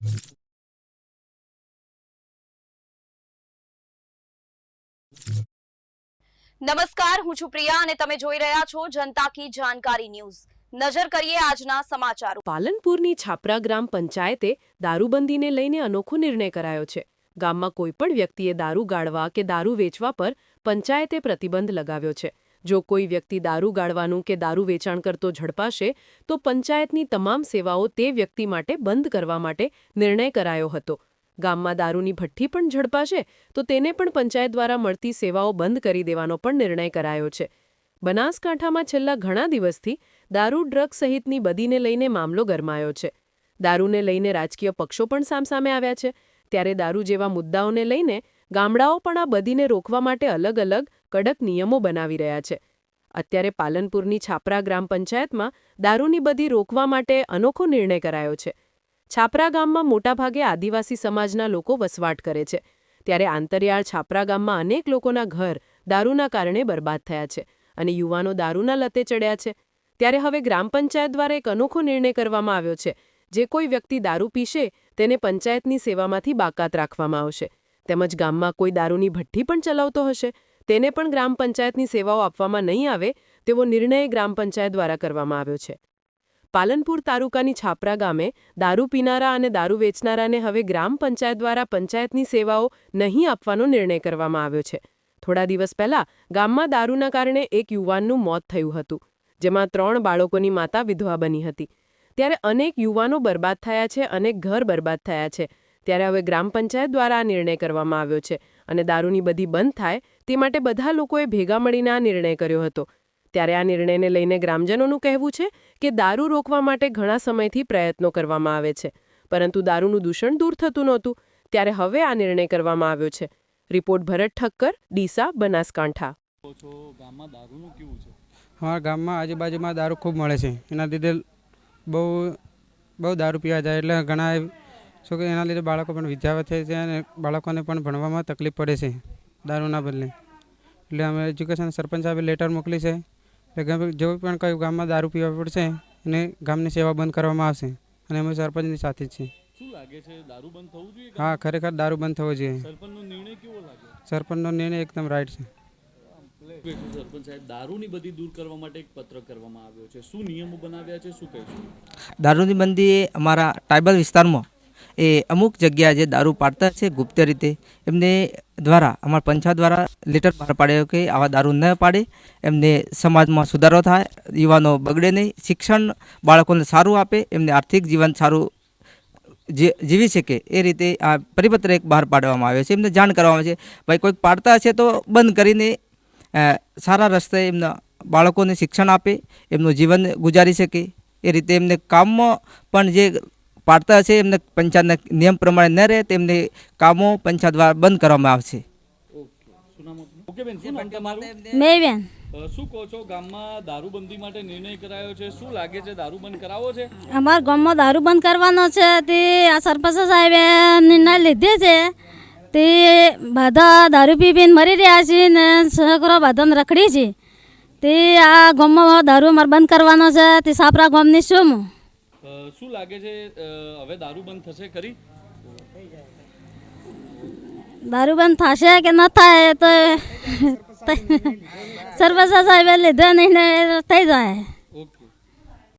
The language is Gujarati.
નમસ્કાર, હું છું પ્રિયા અને તમે જોઈ રહ્યા છો જનતા કી જાણકારી ન્યૂઝ। નજર કરીએ આજના સમાચારો। પાલનપુરની છાપરા ગ્રામ પંચાયતે દારૂબંધીને લઈને અનોખો નિર્ણય કરાયો છે। ગામમાં કોઈપણ વ્યક્તિએ દારૂ ગાળવા કે દારૂ વેચવા પર પંચાયતે પ્રતિબંધ લગાવ્યો છે। જો કોઈ વ્યક્તિ દારૂ ગાળવાનું કે દારૂ વેચાણ કરતો ઝડપાશે તો પંચાયતની તમામ સેવાઓ તે વ્યક્તિ માટે બંધ કરવા માટે નિર્ણય કરાયો હતો। ગામમાં દારૂની ભઠ્ઠી પણ ઝડપાશે તો તેને પણ પંચાયત દ્વારા મળતી સેવાઓ બંધ કરી દેવાનો પણ નિર્ણય કરાયો છે। બનાસકાંઠામાં છેલ્લા ઘણા દિવસથી દારૂ ડ્રગ સહિતની બદીને લઈને મામલો ગરમાયો છે। દારૂને લઈને રાજકીય પક્ષો પણ સામસામે આવ્યા છે, ત્યારે દારૂ જેવા મુદ્દાઓને લઈને ગામડાઓ પણ આ બદીને રોકવા માટે અલગ અલગ કડક નિયમો બનાવી રહ્યા છે। અત્યારે પાલનપુરની છાપરા ગ્રામ પંચાયતમાં દારૂની બદી રોકવા માટે અનોખો નિર્ણય કરાયો છે। છાપરા ગામમાં મોટાભાગે આદિવાસી સમાજના લોકો વસવાટ કરે છે, ત્યારે આંતરિયાળ છાપરા ગામમાં અનેક લોકોના ઘર દારૂના કારણે બરબાદ થયા છે અને યુવાનો દારૂના લતે ચડ્યા છે। ત્યારે હવે ગ્રામ પંચાયત દ્વારા એક અનોખો નિર્ણય કરવામાં આવ્યો છે। જે કોઈ વ્યક્તિ દારૂ પીશે તેને પંચાયતની સેવામાંથી બાકાત રાખવામાં આવશે, તેમજ ગામમાં કોઈ દારૂની ભઠ્ઠી પણ ચલાવતો હશે તેને પણ ગ્રામ પંચાયતની સેવાઓ આપવામાં નહીં આવે તેવો નિર્ણય ગ્રામ પંચાયત દ્વારા કરવામાં આવ્યો છે। પાલનપુર તાલુકાની છાપરા ગામે દારૂ પીનારા અને દારૂ વેચનારાને હવે ગ્રામ પંચાયત દ્વારા પંચાયતની સેવાઓ નહીં આપવાનો નિર્ણય કરવામાં આવ્યો છે। થોડા દિવસ પહેલા ગામમાં દારૂના કારણે એક યુવાનનું મોત થયું હતું, જેમાં 3 બાળકોની માતા વિધવા બની હતી। ત્યારે અનેક યુવાનો બરબાદ થયા છે, અનેક ઘર બરબાદ થયા છે। ત્યારે હવે ગ્રામ પંચાયત દ્વારા આ નિર્ણય કરવામાં આવ્યો છે અને દારૂની બધી બંધ થાય તે માટે બધા લોકોએ ભેગા મળીને આ નિર્ણય કર્યો હતો। ત્યારે આ નિર્ણયને લઈને ગ્રામજનોનું કહેવું છે કે દારૂ રોકવા માટે ઘણા સમયથી પ્રયત્નો કરવામાં આવે છે, પરંતુ દારૂનું દૂષણ દૂર થતું નહોતું, ત્યારે હવે આ નિર્ણય કરવામાં આવ્યો છે। રિપોર્ટ ભરત ઠક્કર, ડીસા, બનાસકાંઠા। અમારા ગામમાં આજુબાજુમાં દારૂ ખૂબ મળે છે, એના લીધે બહુ દારૂ પીવા જાય એટલે ઘણા શું કે એના લીધે બાળકો પણ વિદ્યાવત થાય છે અને બાળકોને પણ ભણવામાં તકલીફ પડે છે દારૂના બદલે। એટલે અમે એજ્યુકેશન સરપંચ સાહેબે લેટર મોકલી છે એટલે જો પણ કોઈ ગામમાં દારૂ પીવા પડશે અને ગામની સેવા બંધ કરવામાં આવશે અને અમે સરપંચની સાથે જ છીએ। શું લાગે છે દારૂ બંધ થવું જોઈએ? હા, ખરેખર દારૂ બંધ થવો જોઈએ। સરપંચનો નિર્ણય કેવો લાગે? સરપંચનો નિર્ણય એકદમ રાઈટ છે। સરપંચ સાહેબ, દારૂની બધી દૂર કરવા માટે એક પત્ર કરવામાં આવ્યો છે, શું નિયમો બનાવ્યા છે, શું કહીશું? દારૂની બંધી અમારા ટ્રાઇબલ વિસ્તારમાં એ અમુક જગ્યા જે દારૂ પાડતા છે ગુપ્ત રીતે એમને દ્વારા અમારા પંચાયત દ્વારા લેટર બહાર પાડ્યો કે આવા દારૂ ન પાડે, એમને સમાજમાં સુધારો થાય, યુવાનો બગડે નહીં, શિક્ષણ બાળકોને સારું આપે, એમને આર્થિક જીવન સારું જીવી શકે એ રીતે આ પરિપત્ર એક બહાર પાડવામાં આવ્યો છે। એમને જાણ કરવામાં આવે છે ભાઈ કોઈક પાડતા હશે તો બંધ કરીને સારા રસ્તે એમના બાળકોને શિક્ષણ આપે, એમનું જીવન ગુજારી શકે એ રીતે એમને કામમાં પણ જે પાડતા હશે એમને પંચાયતના નિયમ પ્રમાણે ન રહે તેમને કામો પંચાયત દ્વારા બંધ કરવામાં આવશે। શું કહો છો, ગામમાં દારૂબંધી માટે નિર્ણય કરાયો છે, શું લાગે છે દારૂ બંધ કરાવો છે? અમારા ગામમાં દારૂ બંધ કરવાનો છે તે આ સરપંચ સાહેબે નિર્ણય લીધે છે। તે બધા દારૂ પીને મરી રહ્યા છે ને છોકરો બધાને રખડી છે, તે આ ગામમાં દારૂ અમારે બંધ કરવાનો છે તે છાપરા ગામની શું શું લાગે છે હવે દારૂ બંધ થશે ખરી? દારૂ બંધ થશે કે ન થાય તો સરપંચ સાહેબે લીધો નિર્ણય થઈ જાય।